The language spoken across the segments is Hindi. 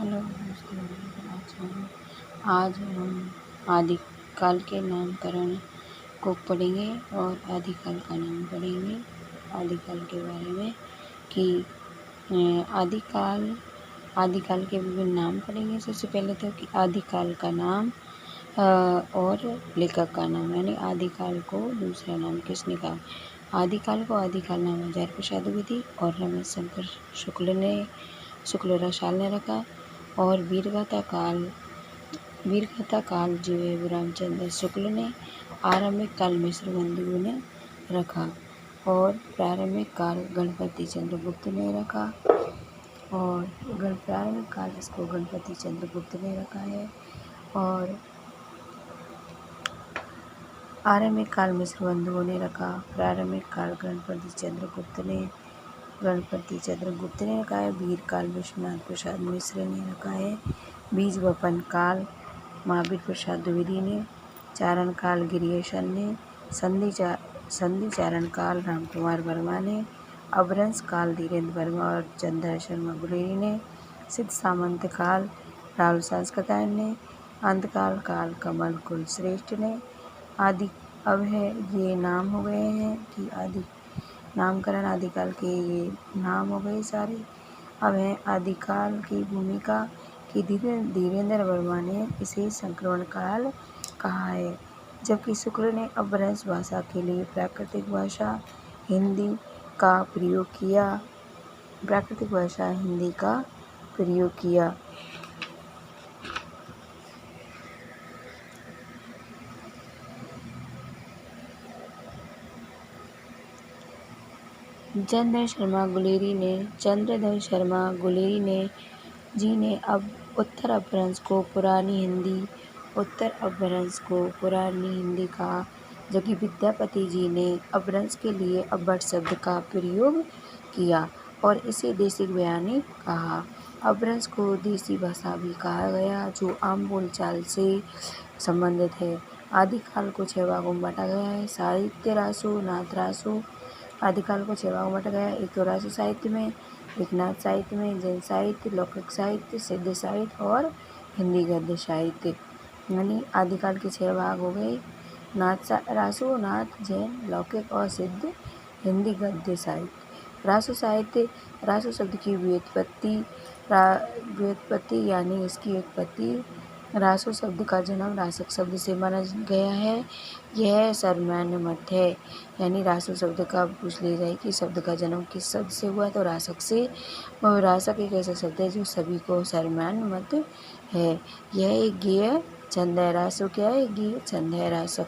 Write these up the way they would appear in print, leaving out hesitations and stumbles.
हेलो दोस्तों, आज हम आदिकाल के नामकरण को पढ़ेंगे और आदिकाल का नाम पढ़ेंगे। आदिकाल के बारे में कि आदिकाल के विभिन्न नाम पढ़ेंगे। सबसे पहले तो कि आदिकाल का नाम और लेखक का नाम, यानी आदिकाल को दूसरा नाम किसने कहा। आदिकाल को आदिकाल नाम आचार्य प्रसाद द्विवेदी और रमेश शंकर शुक्ल रसाल ने रखा। और वीरगाथा काल जो है रामचंद्र शुक्ल ने, आरंभिक काल मिश्र बंधुओं ने रखा और प्रारंभिक काल गणपति चंद्रगुप्त ने रखा। और प्रारंभिक काल इसको गणपति चंद्रगुप्त ने रखा है। और आरंभिक काल मिश्र बंधुओं ने रखा। प्रारंभिक काल गणपति चंद्रगुप्त ने रखा है। वीर काल विश्वनाथ प्रसाद मिश्र ने रखा है। बीज वपन काल महावीर प्रसाद द्विवेदी ने। चारण काल गिरियेशन ने। संधि चारण काल रामकुमार वर्मा ने। अपभ्रंश काल धीरेन्द्र वर्मा और चंद्र शर्मा गुलेरी ने। सिद्ध सामंत काल राहुल संस्कृतायन ने। अंतकाल काल कमल कुल श्रेष्ठ ने। आदि अब है ये नाम हो गए हैं कि नामकरण आदिकाल के ये नाम हो गए सारे। अब है आदिकाल की भूमिका कि धीरेन्द्र वर्मा ने इसे संक्रमण काल कहा है, जबकि शुक्ल ने अपभ्रंश भाषा के लिए प्राकृतिक भाषा हिंदी का प्रयोग किया। चंद्रधर शर्मा गुलेरी जी ने अब उत्तर अपभ्रंश को पुरानी हिंदी कहा, जबकि विद्यापति जी ने अपभ्रंश के लिए अपभट्ट शब्द का प्रयोग किया और इसे देशिक बयानी कहा। अपभ्रंश को देसी भाषा भी कहा गया, जो आम बोलचाल से संबंधित है। आदिकाल को 6 भागों में बांटा गया है। साहित्य रासो, नाथ रासो। आदिकाल को 6 भागों में बांटा गया है। एक तो रासो साहित्य में, एक नाथ साहित्य में, जैन साहित्य, लौकिक साहित्य, सिद्ध साहित्य और हिंदी गद्य साहित्य। यानी आदिकाल के 6 भाग हो गए: रासो, नाथ, जैन, लौकिक और सिद्ध हिंदी गद्य साहित्य। रासो साहित्य, रासो शब्द की व्युत्पत्ति यानी इसकी उत्पत्ति, रासो शब्द का जन्म रासक शब्द से माना गया है। यह सर्वमान्य मत है, यानी रासो शब्द का पूछ लिया जाए कि शब्द का जन्म किस शब्द से हुआ, तो रासक से। रासक एक ऐसा शब्द है जो सभी को सर्वमान्य मत है। यह एक गेय छंद है। रासो क्या है? गेय छंद है रासक,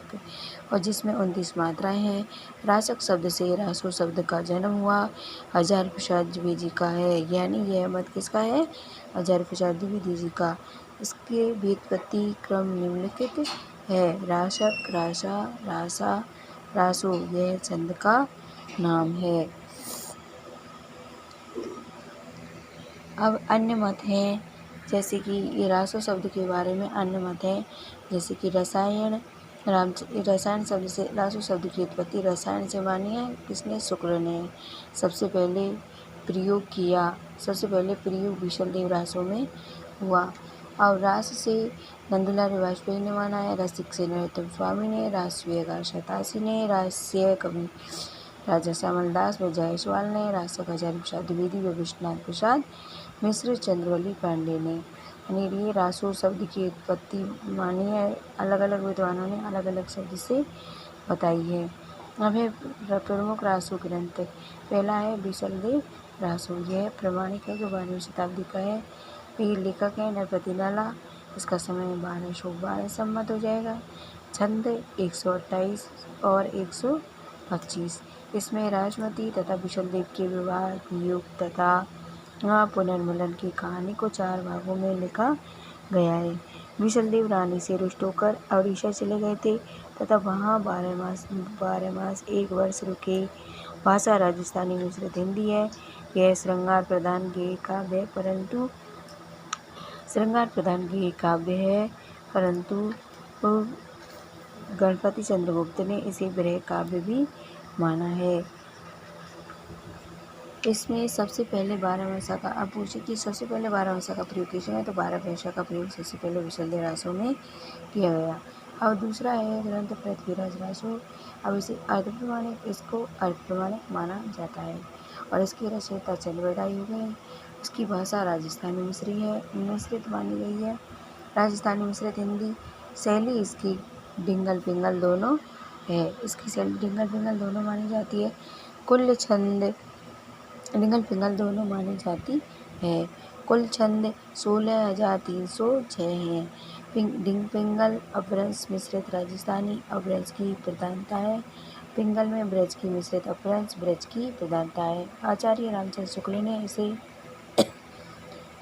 और जिसमें 29 मात्राएं हैं। रासक शब्द से रासो शब्द का जन्म हुआ। आचार्य प्रसाद द्विवेदी का है, यानी यह मत किसका है? आचार्य प्रसाद द्विवेदी जी का। इसके व्युत्पत्ति क्रम निम्नलिखित है: रासक, रासा, रासा, रासो। यह छंद का नाम है। अब अन्य मत हैं, जैसे कि ये रासो शब्द के बारे में अन्य मत है, जैसे कि रसायन शब्द से रासो शब्द की उत्पत्ति रसायन से मानी है। किसने? शुक्ल ने सबसे पहले प्रयोग विशलदेव रासो में हुआ। अब रास से नंदलाल वाजपेयी ने माना है। रसिक से नरोत्तम स्वामी ने। रासव्यकार शतासी ने। रास्य कवि राजा श्यामल दास व जायसवाल ने। रासक आचार्य प्रसाद द्विवेदी व विश्वनाथ प्रसाद मिश्र, चंद्रवल्ली पांडे ने। यानी ये रासो शब्द की उत्पत्ति मानी है। अलग अलग विद्वानों ने अलग अलग शब्द से बताई है। अब है प्रमुख रासो ग्रंथ। पहला है विशलदेव रासो। यह प्रमाणिक है, जो 12वीं शताब्दी का है। ये लेखक है नरपति लाला। इसका समय 1212 सम्मत हो जाएगा। छंद 128 और 125। इसमें राजमती तथा विशलदेव के विवाह, वियोग तथा पुनर्मिलन की कहानी को 4 भागों में लिखा गया है। विशलदेव रानी से रुष्ट होकर उड़ीसा चले गए थे तथा वहाँ 12 मास 1 वर्ष रुके। भाषा राजस्थानी मिश्रित हिंदी है। यह श्रृंगार प्रधान गेय काव्य है, परंतु गणपति चंद्रगुप्त ने इसे विरह काव्य भी माना है। इसमें सबसे पहले 12 का, अब पूछे कि सबसे पहले 12 का प्रयोग किस में, तो 12 का प्रयोग सबसे पहले विशुद्ध रासों में किया गया। अब दूसरा है ग्रंथ पृथ्वीराज रासो। अब इसे अर्ध प्रमाणिक, इसको अर्ध प्रमाणिक माना जाता है और इसकी रचयिता चंद्रवरदाई हो गए। उसकी भाषा राजस्थानी मिश्रित मानी गई है। राजस्थानी मिश्रित हिंदी शैली इसकी डिंगल पिंगल दोनों है। इसकी शैली डिंगल पिंगल दोनों मानी जाती है। कुल छंद डिंगल पिंगल दोनों मानी जाती है। कुल छंद 16,306 हैं। डिंग पिंगल अपभ्रंश मिश्रित राजस्थानी अपभ्रंश की प्रधानता है। पिंगल में ब्रज की मिश्रित अपभ्रंश ब्रज की प्रधानता है। आचार्य रामचंद्र शुक्ल ने इसे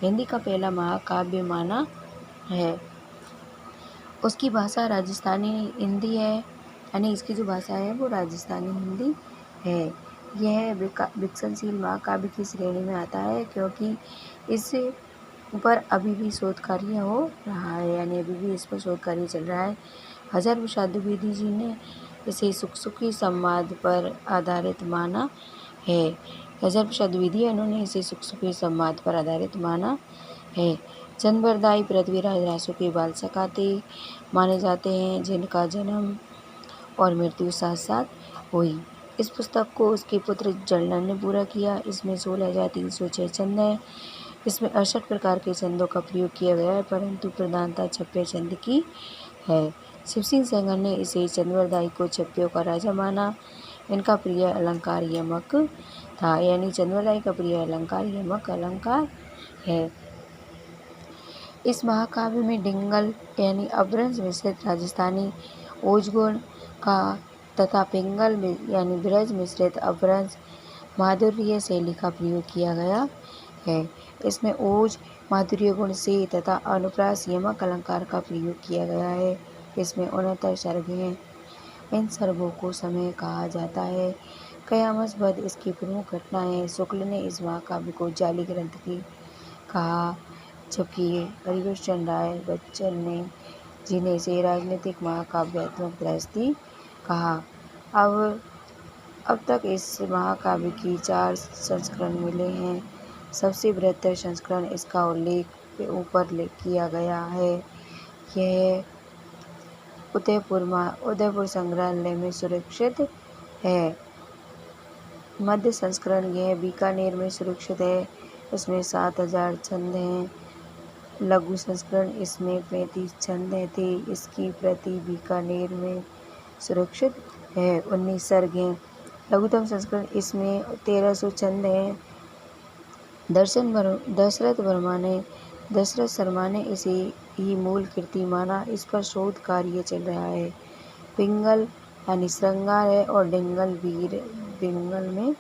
हिंदी का पहला महाकाव्य माना है। उसकी भाषा राजस्थानी हिंदी है, यानी इसकी जो भाषा है वो राजस्थानी हिंदी है। यह विकसनशील महाकाव्य की श्रेणी में आता है क्योंकि इस पर अभी भी शोध कार्य हो रहा है, यानी अभी भी इस पर शोध कार्य चल रहा है। हजार प्रसाद द्विवेदी जी ने इसे सुखसुखी संवाद पर आधारित माना है। हजार प्रसाद द्विवेदी इन्होंने इसे सुखसुखी संवाद पर आधारित माना है। चंद्रवरदाई पृथ्वीराज रासो के बाल सखाते माने जाते हैं, जिनका जन्म और मृत्यु साथ साथ हुई। इस पुस्तक को उसके पुत्र जर्नल ने पूरा किया। इसमें 16,306 छंद हैं। इसमें 68 प्रकार के छंदों का प्रयोग किया गया है, परंतु प्रधानता छप्पे छंद की है। शिव सिंह सेंगर ने इसे चंद्रवरदाई को छप्पियों का राजा माना। इनका प्रिय अलंकार यमक था, यानी चंद्रवरदाई का प्रिय अलंकार यमक अलंकार है। इस महाकाव्य में डिंगल यानी अपभ्रंश मिश्रित राजस्थानी ओजगुण का तथा पिंगल यानी ब्रज मिश्रित अपभ्रंश माधुर्य शैली का प्रयोग किया गया है। इसमें ओज माधुर्य गुण से तथा अनुप्रास यमक अलंकार का प्रयोग किया गया है। इसमें 69 सर्ग हैं। इन सर्गों को समय कहा जाता है। कयामत वध इसकी प्रमुख घटना है। शुक्ल ने इस महाकाव्य को जाली ग्रंथ की कहा, जबकि हरिवंश राय बच्चन ने जिन्हें इसे राजनीतिक महाकाव्यात्मक दृष्टि कहा। अब तक इस महाकाव्य की 4 संस्करण मिले हैं। सबसे बृहत्तर संस्करण इसका उल्लेख ऊपर किया गया है। यह उदयपुर संग्रहालय में सुरक्षित है। मध्य संस्करण यह बीकानेर में सुरक्षित है। इसमें 7,000 छंद हैं। लघु संस्करण इसमें 35 छंद थे। इसकी प्रति बीकानेर में सुरक्षित है। 19 सर्ग हैं। लघुतम संस्करण इसमें 1300 छंद हैं। दशरथ शर्मा ने इसे ही मूल कृति माना। इस पर शोध कार्य चल रहा है। पिंगल यानी श्रृंगार है और डिंगल में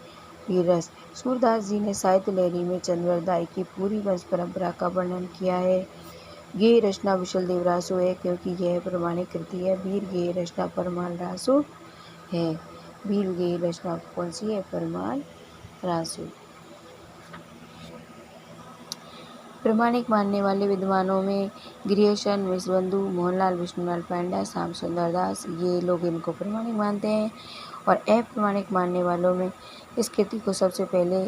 वीररस। सूरदास जी ने साहित्य लहरी में चंद्रवरदाई की पूरी वंश परंपरा का वर्णन किया है। गेय रचना विशुलदेव रासो है क्योंकि यह प्रमाणिक कृति है। वीर गेय रचना परमाल रासो है। वीर गेय रचना कौन सी है? परमाल रासो। प्रमाणिक मानने वाले विद्वानों में गिरीशन विश्वबंधु, मोहनलाल विष्णुलाल पांड्या, श्याम सुंदर दास, ये लोग इनको प्रमाणिक मानते हैं। और अप्रमाणिक मानने वालों में इस कृति को सबसे पहले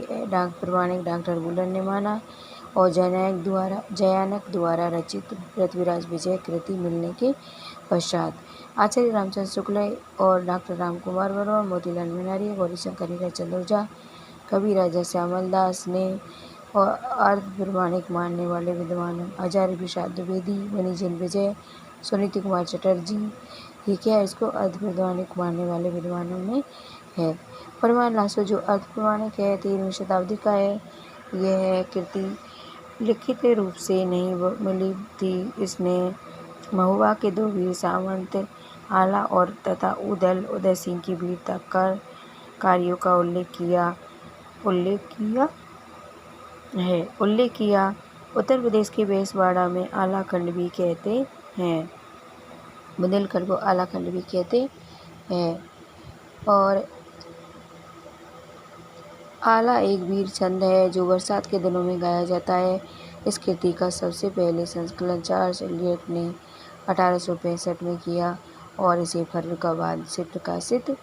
प्रमाणिक डॉक्टर वुलन ने माना और जयानक द्वारा रचित पृथ्वीराज विजय कृति मिलने के पश्चात आचार्य रामचंद्र शुक्ल और डॉक्टर रामकुमार वर्मा, मोतीलाल मनारिया, गौरीशंकर हीराचंद ओझा, कवि राजा श्यामल दास ने और अर्ध प्रमाणिक मानने वाले विद्वान आचार्य प्रसाद द्विवेदी, वनीजन विजय, सुनीति कुमार चटर्जी, ये क्या है? इसको अर्ध प्रमाणिक मानने वाले विद्वानों में है। परमाल रासो जो अर्ध प्रमाणिक है 13वीं शताब्दी का है। यह कृति लिखित रूप से नहीं मिली थी। इसने महुआ के 2 वीर सामंत आला और तथा उदय सिंह की वीरता कार्यों का उल्लेख किया। उत्तर प्रदेश के बेसवाड़ा में आलाखंड भी कहते हैं। बुंदेलखंड को आलाखंड भी कहते हैं। और आला एक वीर छंद है जो बरसात के दिनों में गाया जाता है। इस कृति का सबसे पहले संकलन चार्ल्स एलियट ने 1865 में किया और इसे फर्रुखाबाद से प्रकाशित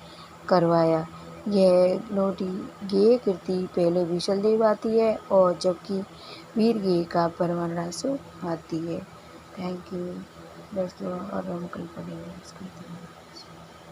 करवाया। यह लोटी गेय कृति पहले विशल देव आती है और जबकि वीर गेय का परवन रासो आती है। थैंक यू दोस्तों, और हम कल पढ़ेंगे इसको।